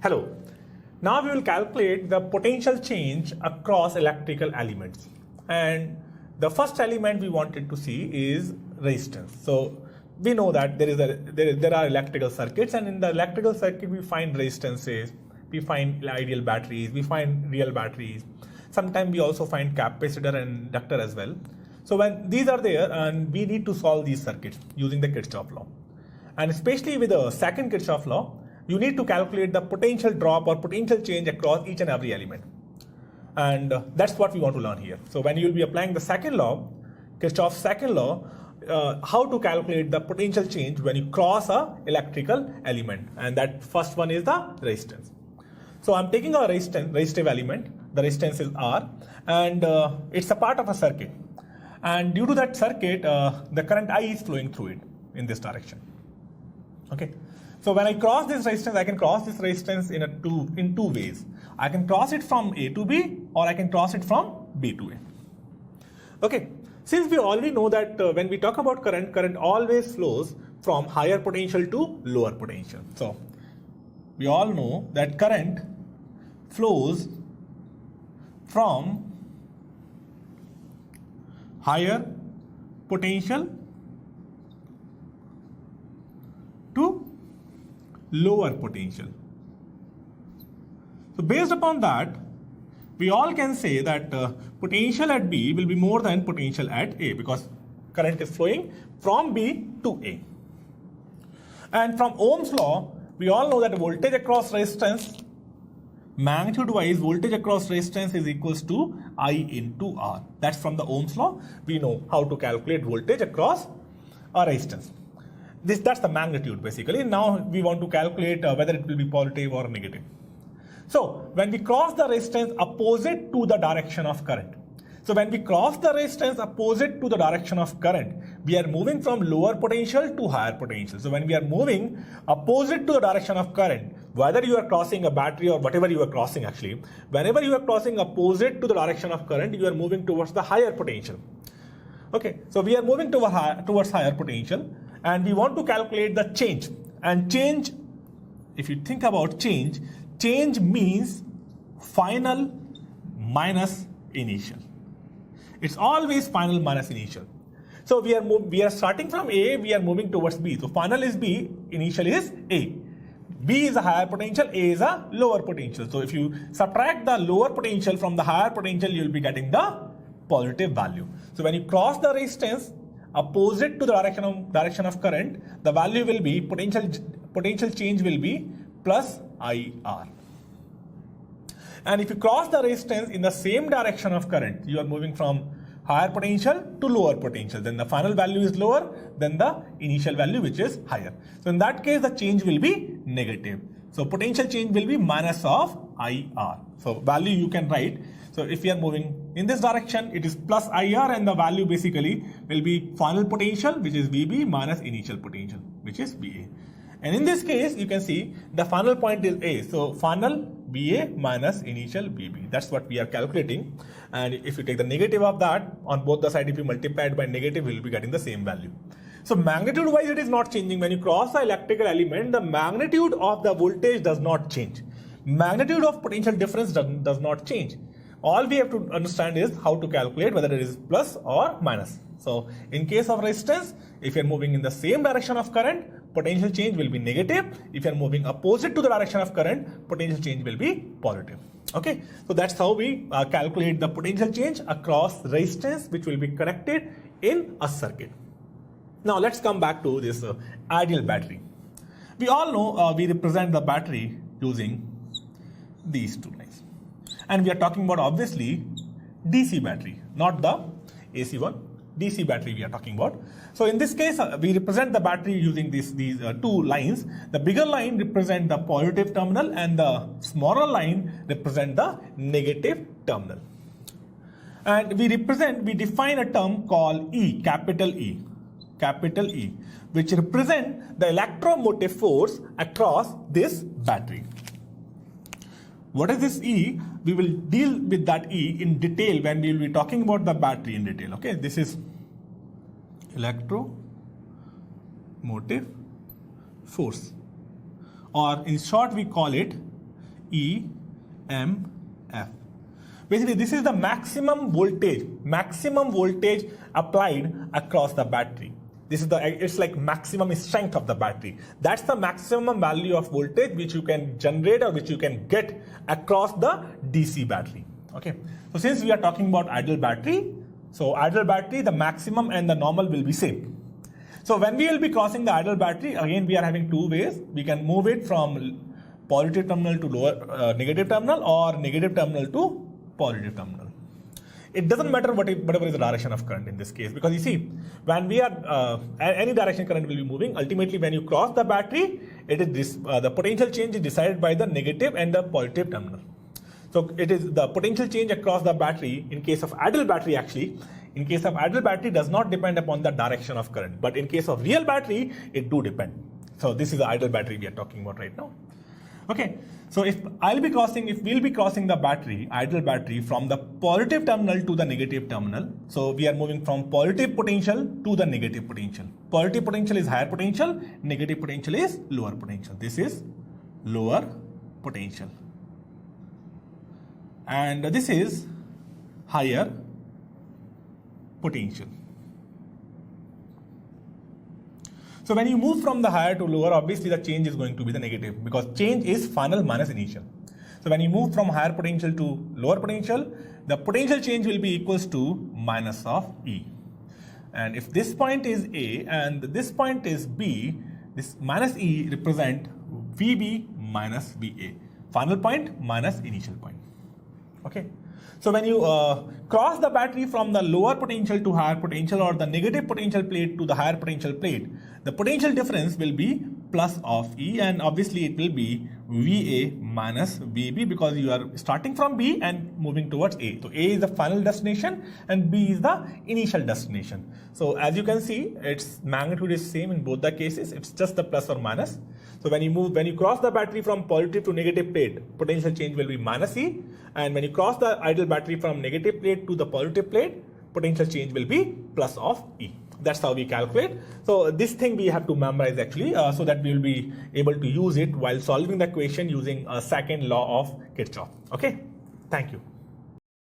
Hello. Now we will calculate the potential change across electrical elements. And the first element we wanted to see is resistance. So we know that there are electrical circuits, and in the electrical circuit we find resistances, we find ideal batteries, we find real batteries. Sometimes we also find capacitor and inductor as well. So when these are there, and we need to solve these circuits using the Kirchhoff law. And especially with the second Kirchhoff law, you need to calculate the potential drop or potential change across each and every element. And that's what we want to learn here. So when you will be applying the second law, Kirchhoff's second law, how to calculate the potential change when you cross a electrical element. And that first one is the resistance. So I'm taking a resistive element, the resistance is R, and it's a part of a circuit. And due to that circuit, the current I is flowing through it in this direction. Okay. So when I cross this resistance, I can cross this resistance in two ways. I can cross it from A to B, or I can cross it from B to A. Okay. Since we already know that when we talk about current always flows from higher potential to lower potential. So we all know that current flows from higher potential to lower potential. So based upon that, we all can say that potential at B will be more than potential at A, because current is flowing from B to A. And from Ohm's law, we all know that voltage across resistance, magnitude wise voltage across resistance is equals to I into R. That's from the Ohm's law. We know how to calculate voltage across a resistance. That's the magnitude basically. Now we want to calculate whether it will be positive or negative. So when we cross the resistance opposite to the direction of current. So when we cross the resistance opposite to the direction of current, we are moving from lower potential to higher potential. So when we are moving opposite to the direction of current, whether you are crossing a battery or whatever you are crossing actually, whenever you are crossing opposite to the direction of current, you are moving towards the higher potential. Okay, so we are moving towards higher potential, and we want to calculate the change. And change, if you think about change means final minus initial. It's always final minus initial. So we are starting from A, we are moving towards B. So final is B, initial is A. B is a higher potential, A is a lower potential. So if you subtract the lower potential from the higher potential, you will be getting the positive value. So when you cross the resistance opposite to the direction of current, the value will be potential change will be plus IR. And if you cross the resistance in the same direction of current, you are moving from higher potential to lower potential. Then the final value is lower than the initial value, which is higher. So in that case, the change will be negative. So potential change will be minus of IR. So value you can write. So if we are moving in this direction, it is plus IR, and the value basically will be final potential, which is VB, minus initial potential, which is VA. And in this case, you can see the final point is A. So final VA minus initial VB. That's what we are calculating. And if you take the negative of that, on both the side, if you multiply it by negative, we will be getting the same value. So magnitude wise, it is not changing. When you cross the electrical element, the magnitude of the voltage does not change. Magnitude of potential difference does not change. All we have to understand is how to calculate whether it is plus or minus. So in case of resistance, if you are moving in the same direction of current, potential change will be negative. If you are moving opposite to the direction of current, potential change will be positive. Okay, so that's how we calculate the potential change across resistance, which will be connected in a circuit. Now let's come back to this ideal battery. We all know we represent the battery using these two lines. And we are talking about obviously DC battery, not the AC one. DC battery we are talking about. So in this case, we represent the battery using these two lines. The bigger line represent the positive terminal, and the smaller line represent the negative terminal. And we define a term called E, capital E, which represent the electromotive force across this battery. What is this E? We will deal with that E in detail when we will be talking about the battery in detail. Okay, this is electromotive force, or in short we call it EMF. Basically, this is the maximum voltage applied across the battery. This is it's like maximum strength of the battery. That's the maximum value of voltage which you can generate or which you can get across the DC battery. Okay. So since we are talking about ideal battery, so ideal battery, the maximum and the normal will be same. So when we will be crossing the ideal battery, again we are having two ways. We can move it from positive terminal to lower negative terminal, or negative terminal to positive terminal. It doesn't matter whatever is the direction of current in this case, because you see, when we are any direction current will be moving. Ultimately, when you cross the battery, it is this the potential change is decided by the negative and the positive terminal. So it is the potential change across the battery in case of ideal battery. Actually, in case of ideal battery, does not depend upon the direction of current, but in case of real battery, it do depend. So this is the ideal battery we are talking about right now. Okay, so if we'll be crossing the battery, ideal battery, from the positive terminal to the negative terminal. So we are moving from positive potential to the negative potential. Positive potential is higher potential, negative potential is lower potential. This is lower potential. And this is higher potential. So when you move from the higher to lower, obviously the change is going to be the negative, because change is final minus initial. So when you move from higher potential to lower potential, the potential change will be equals to minus of E. And if this point is A and this point is B, this minus E represent VB minus VA. Final point minus initial point. Okay. So when you cross the battery from the lower potential to higher potential, or the negative potential plate to the higher potential plate, the potential difference will be plus of E, and obviously it will be VA minus VB, because you are starting from B and moving towards A. So A is the final destination and B is the initial destination. So as you can see, its magnitude is same in both the cases. It's just the plus or minus. So when you cross the battery from positive to negative plate, potential change will be minus E, and when you cross the ideal battery from negative plate to the positive plate, potential change will be plus of E. That's how we calculate. So this thing we have to memorize actually, so that we will be able to use it while solving the equation using a second law of Kirchhoff. Okay, thank you.